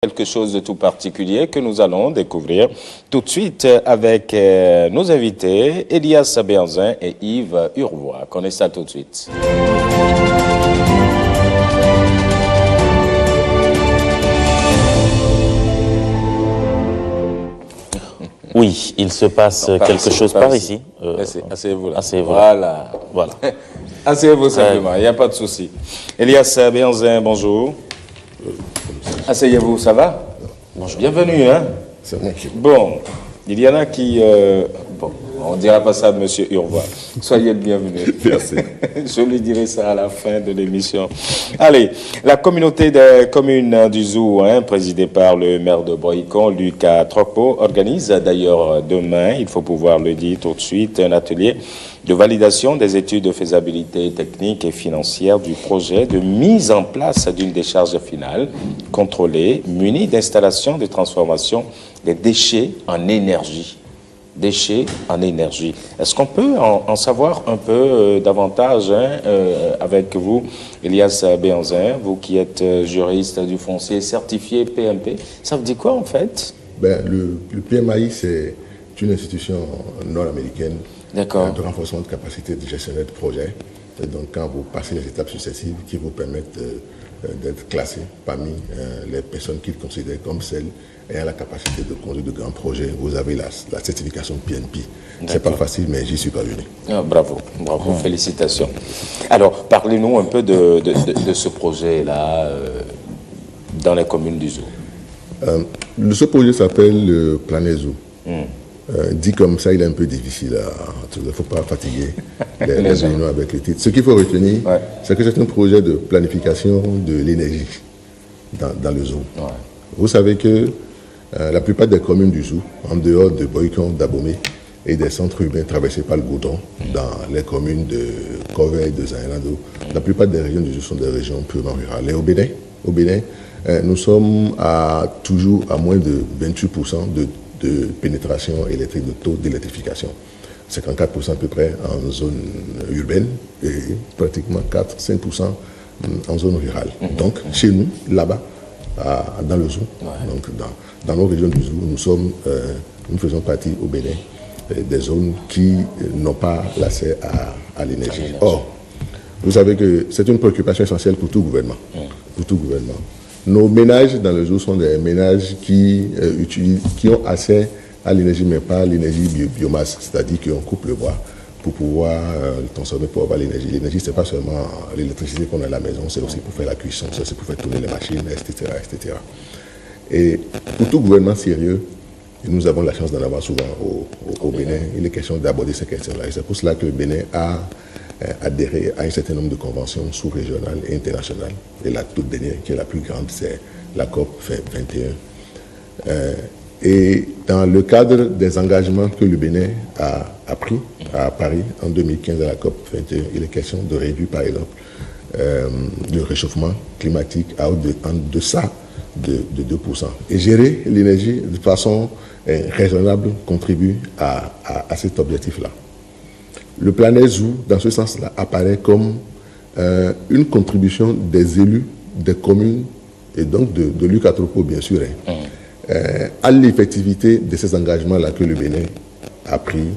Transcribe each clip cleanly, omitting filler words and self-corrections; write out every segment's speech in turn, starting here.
Quelque chose de tout particulier que nous allons découvrir tout de suite avec nos invités, Elias Berzin et Yves Urvois. Connaissez ça tout de suite. Oui, il se passe quelque chose par ici. Asseyez-vous là. Asseyez-vous. Voilà. Asseyez-vous simplement, il n'y a pas de souci. Elias Berzin, bonjour. Asseyez-vous, ça va? Bonjour. Bienvenue, hein? Bon, il y en a qui... bon, on ne dira pas ça de M. Urvois. Soyez le bienvenu. Merci. Je lui dirai ça à la fin de l'émission. Allez, la communauté des communes du Zou, présidée par le maire de Boycon, Lucas Trocpo, organise d'ailleurs demain, il faut pouvoir le dire tout de suite, un atelier de validation des études de faisabilité technique et financière du projet de mise en place d'une décharge finale contrôlée, munie d'installations de transformation des déchets en énergie. Déchets en énergie. Est-ce qu'on peut en savoir un peu davantage avec vous, Elias Berzin, vous qui êtes juriste du foncier certifié PMP? Ça veut dire quoi en fait? Le PMAI, c'est une institution nord-américaine de renforcement de capacité de gestionnaire de projet. Et donc quand vous passez les étapes successives qui vous permettent d'être classé parmi les personnes qu'ils considèrent comme celles ayant la capacité de conduire de grands projets, vous avez la certification PNP. C'est pas facile, mais j'y suis parvenu. Ah, bravo, félicitations. Alors, parlez-nous un peu de ce projet-là dans les communes du Zou. Ce projet s'appelle le Planet Zou. Dit comme ça, il est un peu difficile. Il ne faut pas fatiguer les réunions avec le titre. Ce qu'il faut retenir, c'est que c'est un projet de planification de l'énergie dans le Zou. Vous savez que la plupart des communes du Zou, en dehors de Boycon, d'Abomey et des centres urbains traversés par le goudron, dans les communes de Corveil, de Zainado, la plupart des régions du Zou sont des régions purement rurales. Et au Bénin, nous sommes toujours à moins de 28% de pénétration électrique, de taux d'électrification. 54% à peu près en zone urbaine et pratiquement 4-5% en zone rurale. Donc, chez nous, là-bas, dans le Zou, donc dans nos régions du Zou, nous faisons partie au Bénin des zones qui n'ont pas l'accès à l'énergie. Or, vous savez que c'est une préoccupation essentielle pour tout gouvernement. Pour tout gouvernement. Nos ménages dans le Zou sont des ménages qui ont accès à l'énergie, mais pas l'énergie biomasse, c'est-à-dire qu'on coupe le bois pour pouvoir le transformer pour avoir l'énergie. L'énergie, ce n'est pas seulement l'électricité qu'on a à la maison, c'est aussi pour faire la cuisson, c'est aussi pour faire tourner les machines, etc., etc. Et pour tout gouvernement sérieux, nous avons la chance d'en avoir souvent au Bénin, il est question d'aborder ces questions-là. Et c'est pour cela que le Bénin a adhéré à un certain nombre de conventions sous-régionales et internationales. Et la toute dernière, qui est la plus grande, c'est la COP 21. Et dans le cadre des engagements que le Bénin a pris à Paris en 2015 à la COP 21, il est question de réduire, par exemple, le réchauffement climatique en deçà de 2%. Et gérer l'énergie de façon raisonnable contribue à cet objectif-là. Le Planet Zou, dans ce sens-là, apparaît comme une contribution des élus, des communes, et donc de Lucas Trocpo, bien sûr, à l'effectivité de ces engagements-là que le Bénin a pris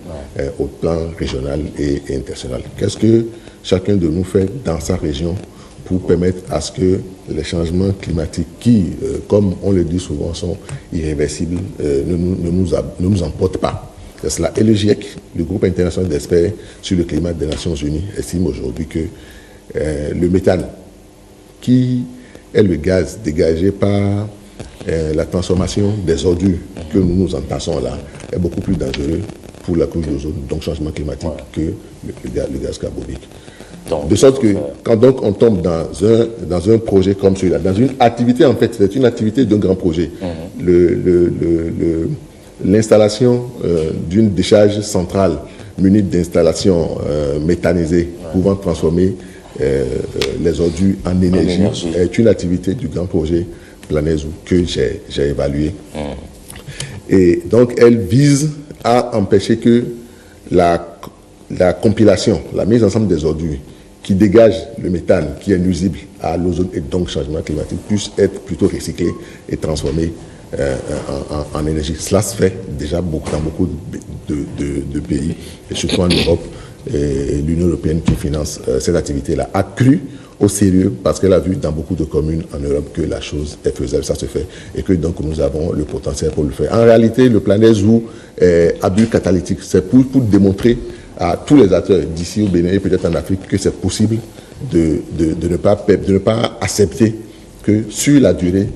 au plan régional et international. Qu'est-ce que chacun de nous fait dans sa région pour permettre à ce que les changements climatiques qui, comme on le dit souvent, sont irréversibles, ne nous emportent pas. C'est cela. Et le GIEC, le groupe international d'experts sur le climat des Nations Unies, estime aujourd'hui que le méthane, qui est le gaz dégagé par la transformation des ordures que nous entassons là, est beaucoup plus dangereux pour la couche d'ozone, donc changement climatique, que le gaz carbonique. De sorte que quand donc on tombe dans un projet comme celui-là, dans une activité, en fait, c'est une activité d'un grand projet, l'installation d'une décharge centrale munie d'installations méthanisées pouvant transformer les ordures en énergie est une activité du grand projet Planet Zou que j'ai évalué. Et donc elle vise à empêcher que la compilation, la mise ensemble des ordures qui dégagent le méthane, qui est nuisible à l'ozone et donc changement climatique, puissent être plutôt recyclés et transformés en énergie. Cela se fait déjà dans beaucoup de pays, et surtout en Europe. Et l'Union européenne qui finance cette activité-là a cru au sérieux parce qu'elle a vu dans beaucoup de communes en Europe que la chose est faisable, ça se fait, et que donc nous avons le potentiel pour le faire. En réalité, le Planet Zoo à but catalytique, c'est pour démontrer à tous les acteurs d'ici au Bénin et peut-être en Afrique que c'est possible de ne pas accepter que sur la durée,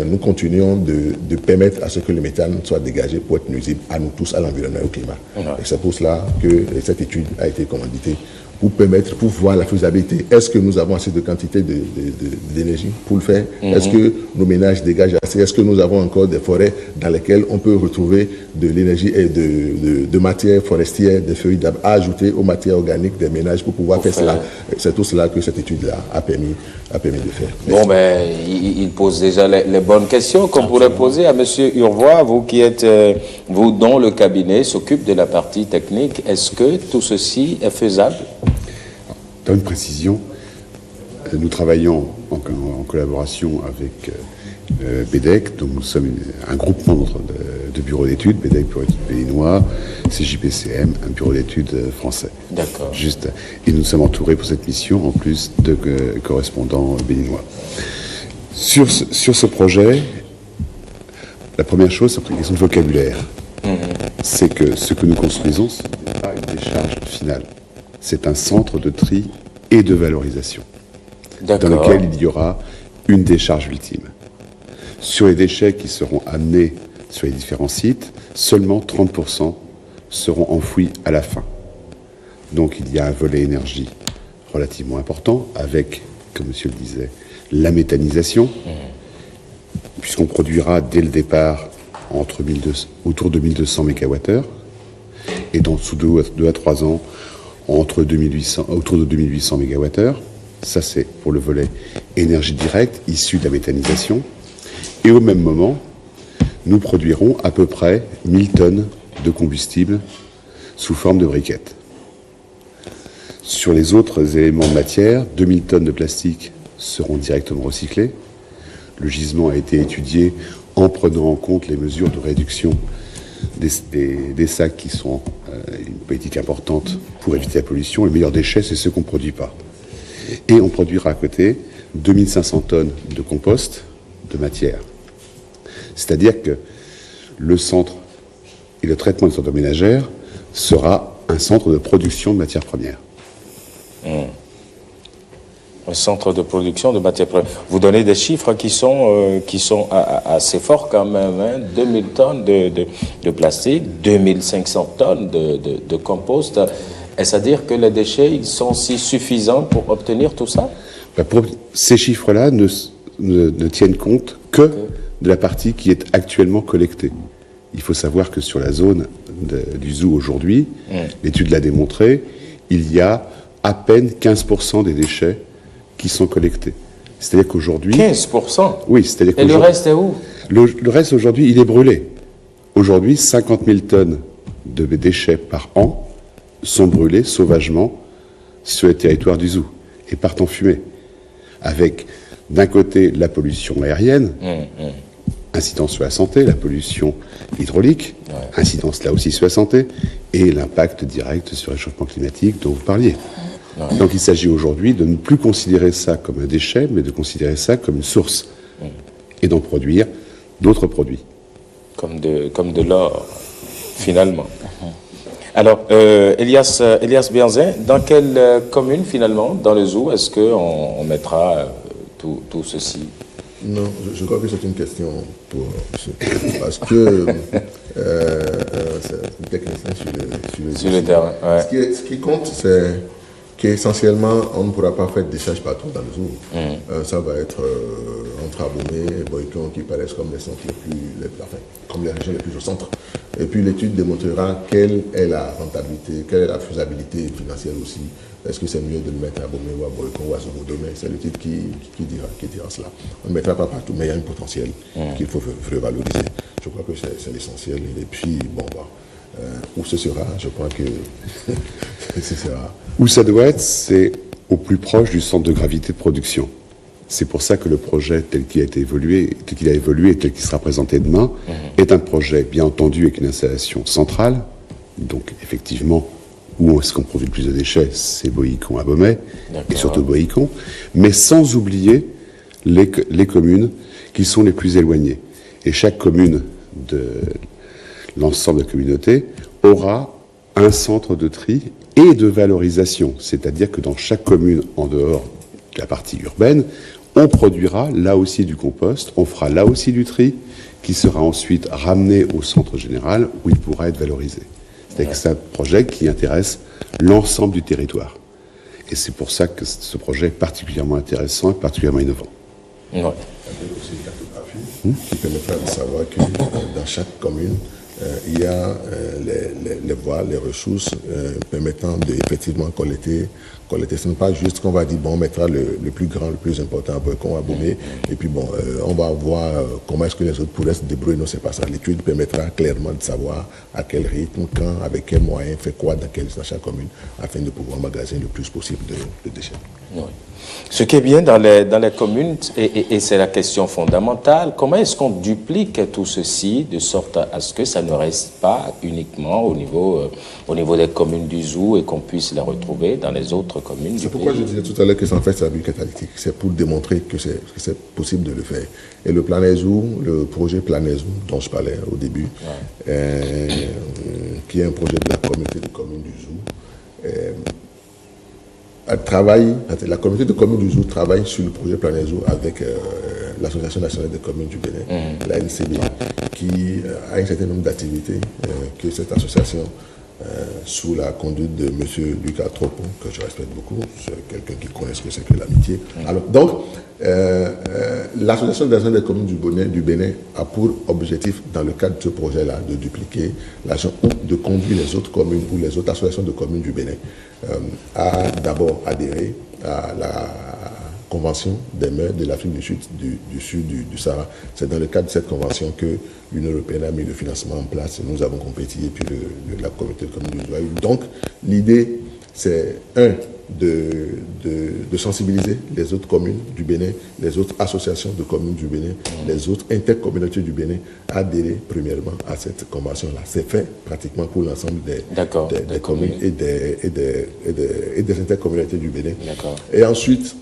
nous continuons de permettre à ce que le méthane soit dégagé pour être nuisible à nous tous, à l'environnement et au climat. Ouais. Et c'est pour cela que cette étude a été commanditée pour voir la faisabilité. Est-ce que nous avons assez de quantité d'énergie pour le faire? Est-ce que nos ménages dégagent assez? Est-ce que nous avons encore des forêts dans lesquelles on peut retrouver de l'énergie et de matières forestières, des feuilles d'arbres à ajouter aux matières organiques des ménages pour pouvoir faire cela? C'est tout cela que cette étude-là a permis de faire. Merci. Bon, ben, il pose déjà les bonnes questions qu'on pourrait poser à M. Urvois, vous qui êtes, vous dont le cabinet s'occupe de la partie technique. Est-ce que tout ceci est faisable? Dans une précision, nous travaillons en collaboration avec BEDEC, donc nous sommes un groupement de bureaux d'études, BEDEC, bureau d'études béninois, CJPCM, un bureau d'études français. D'accord. Juste, et nous sommes entourés pour cette mission, en plus de correspondants béninois. Sur ce projet, la première chose, c'est une question de vocabulaire. C'est que ce que nous construisons, ce n'est pas une décharge finale. C'est un centre de tri et de valorisation, dans lequel il y aura une décharge ultime. Sur les déchets qui seront amenés sur les différents sites, seulement 30% seront enfouis à la fin. Donc il y a un volet énergie relativement important, avec, comme monsieur le disait, la méthanisation, puisqu'on produira dès le départ autour de 1200 MWh, et dans sous 2 à 3 ans, autour de 2800 MWh. Ça, c'est pour le volet énergie directe, issue de la méthanisation. Et au même moment, nous produirons à peu près 1000 tonnes de combustible sous forme de briquettes. Sur les autres éléments de matière, 2000 tonnes de plastique seront directement recyclées. Le gisement a été étudié en prenant en compte les mesures de réduction des sacs qui sont une politique importante pour éviter la pollution. Le meilleur déchet, c'est ce qu'on ne produit pas. Et on produira à côté 2500 tonnes de compost de matière. C'est-à-dire que le centre et le traitement des ordures ménagères sera un centre de production de matières premières. Un centre de production de matières premières. Vous donnez des chiffres qui sont assez forts quand même. 2000 tonnes de plastique, 2500 tonnes de compost. Est-ce à dire que les déchets ils sont si suffisants pour obtenir tout ça? Ces chiffres-là ne tiennent compte que de la partie qui est actuellement collectée. Il faut savoir que sur la zone du zoo aujourd'hui, l'étude l'a démontré, il y a à peine 15% des déchets qui sont collectés. C'est-à-dire qu'aujourd'hui... 15%? Oui, c'est-à-dire qu'aujourd'hui... Et le reste est où? Le reste, aujourd'hui, il est brûlé. Aujourd'hui, 50 000 tonnes de déchets par an sont brûlés sauvagement sur le territoire du zoo et partent en fumée. Avec, d'un côté, la pollution aérienne, incidence sur la santé, la pollution hydraulique, incidence là aussi sur la santé, et l'impact direct sur le réchauffement climatique dont vous parliez. Donc il s'agit aujourd'hui de ne plus considérer ça comme un déchet, mais de considérer ça comme une source, et d'en produire d'autres produits. Comme de l'or, finalement. Alors, Elias Bianzin, dans quelle commune, finalement, dans le zoo, est-ce qu'on mettra tout ceci? Non, je crois que c'est une question pour monsieur. Parce que c'est un technicien sur le terrain. Ouais. Ce qui compte, c'est qu'essentiellement, on ne pourra pas faire des décharges partout dans le zoo. Ça va être entre Abomey et Boycon qui paraissent comme les centres comme les régions les plus au centre. Et puis l'étude démontrera quelle est la rentabilité, quelle est la faisabilité financière aussi. Est-ce que c'est mieux de le mettre à Abomey ou à Boycon ou à Zobodomé? C'est l'étude qui dira cela. On ne mettra pas partout, mais il y a un potentiel qu'il faut revaloriser. Je crois que c'est l'essentiel. Et puis, où ce sera, je crois que ce sera. Où ça doit être, c'est au plus proche du centre de gravité de production. C'est pour ça que le projet tel qu'il a évolué et tel qu'il sera présenté demain est un projet, bien entendu, avec une installation centrale. Donc, effectivement, où est-ce qu'on produit le plus de déchets? C'est Boïcon à Beaumet, et surtout Boïcon, mais sans oublier les communes qui sont les plus éloignées. Et chaque commune de l'ensemble de la communauté aura un centre de tri et de valorisation. C'est-à-dire que dans chaque commune, en dehors de la partie urbaine, on produira là aussi du compost, on fera là aussi du tri, qui sera ensuite ramené au centre général où il pourra être valorisé. C'est-à-dire que c'est un projet qui intéresse l'ensemble du territoire. Et c'est pour ça que ce projet est particulièrement intéressant et particulièrement innovant. Ouais. Avec aussi une cartographie qui permettra de savoir que dans chaque commune, il y a les voies, les ressources permettant d'effectivement collecter. Ce n'est pas juste qu'on va dire, bon, on mettra le plus grand, le plus important à Boïcon, à Beaumet, et puis bon, on va voir comment est-ce que les autres pourraient se débrouiller. Non, c'est pas ça. L'étude permettra clairement de savoir à quel rythme, quand, avec quels moyens, fait quoi dans chaque commune, afin de pouvoir magasiner le plus possible de déchets. Oui. Ce qui est bien dans les communes, et c'est la question fondamentale, comment est-ce qu'on duplique tout ceci de sorte à ce que ça ne reste pas uniquement au niveau des communes du Zou et qu'on puisse les retrouver dans les autres communes. C'est pourquoi je disais tout à l'heure que c'est en fait la bulle catalytique. C'est pour démontrer que c'est possible de le faire. Et le Planezou, le projet Planezou dont je parlais au début, qui est un projet de la communauté de communes du Zou, la communauté de communes du Zou travaille sur le projet Planezou avec l'Association nationale des communes du Bénin, la NCB, qui a un certain nombre d'activités que cette association, sous la conduite de M. Lucas Tropon, que je respecte beaucoup, c'est quelqu'un qui connaît ce que c'est que l'amitié. Alors, donc, l'Association nationale des communes du Bénin a pour objectif, dans le cadre de ce projet-là, de dupliquer l'action ou de conduire les autres communes ou les autres associations de communes du Bénin à d'abord adhérer à la Convention des mers de l'Afrique du Sud, du Sahara. C'est dans le cadre de cette convention que l'Union européenne a mis le financement en place. Nous avons compétit et puis la communauté de communes du Zou. Donc, l'idée, c'est de sensibiliser les autres communes du Bénin, les autres associations de communes du Bénin, les autres intercommunautés du Bénin à adhérer premièrement à cette convention-là. C'est fait pratiquement pour l'ensemble des communes et des intercommunautés du Bénin. Et ensuite,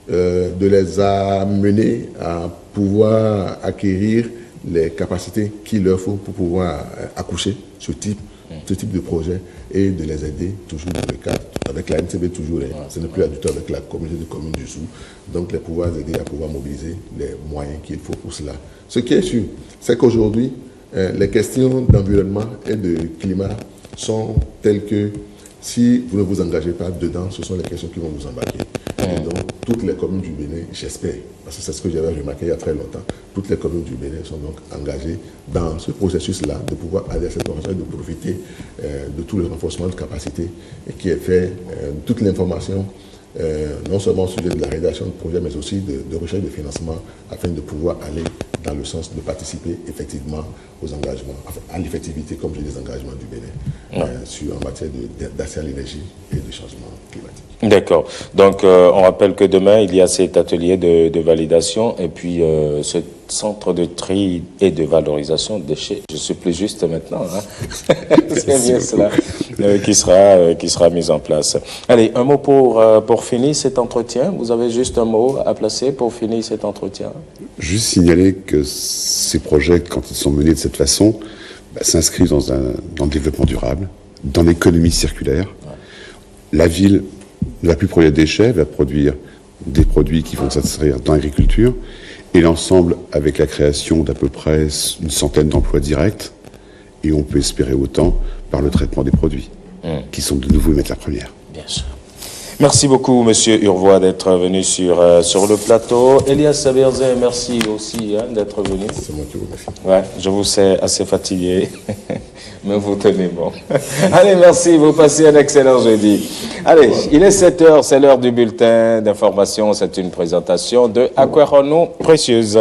de les amener à pouvoir acquérir les capacités qu'il leur faut pour pouvoir accoucher ce type de projet et de les aider toujours dans le cadre, avec la NCB toujours, ce n'est plus du tout avec la communauté de communes du Zou, donc les pouvoir aider à pouvoir mobiliser les moyens qu'il faut pour cela. Ce qui est sûr, c'est qu'aujourd'hui, les questions d'environnement et de climat sont telles que si vous ne vous engagez pas dedans, ce sont les questions qui vont vous embarquer. Et donc, toutes les communes du Bénin, j'espère, parce que c'est ce que j'avais remarqué il y a très longtemps, toutes les communes du Bénin sont donc engagées dans ce processus-là de pouvoir aller à cette convention et de profiter de tout le renforcement de capacité qui est fait, toute l'information, non seulement au sujet de la rédaction de projet, mais aussi de recherche de financement, afin de pouvoir aller dans le sens de participer effectivement aux engagements, enfin, à l'effectivité, comme je dis, des engagements du Bénin en matière d'accès à l'énergie et de changement climatique. D'accord. Donc, on rappelle que demain, il y a cet atelier de validation et puis ce centre de tri et de valorisation de déchets. Je suis plus juste maintenant. Hein. C'est bien cela qui sera mis en place. Allez, un mot pour finir cet entretien. Vous avez juste un mot à placer pour finir cet entretien? Juste signaler que ces projets, quand ils sont menés de cette façon, s'inscrivent dans le développement durable, dans l'économie circulaire. La ville la plus proche des déchets va produire des produits qui vont s'inscrire dans l'agriculture et l'ensemble avec la création d'à peu près une centaine d'emplois directs et on peut espérer autant par le traitement des produits qui sont de nouveau matières premières. Bien sûr. Merci beaucoup, Monsieur Urvois, d'être venu sur le plateau. Elias Saberzé, merci aussi d'être venu. C'est moi qui vous remercie. Ouais, je vous sais assez fatigué, mais vous tenez bon. Allez, merci, vous passez un excellent jeudi. Allez, il est 7h, c'est l'heure du bulletin d'information. C'est une présentation de Aquarono Précieuse.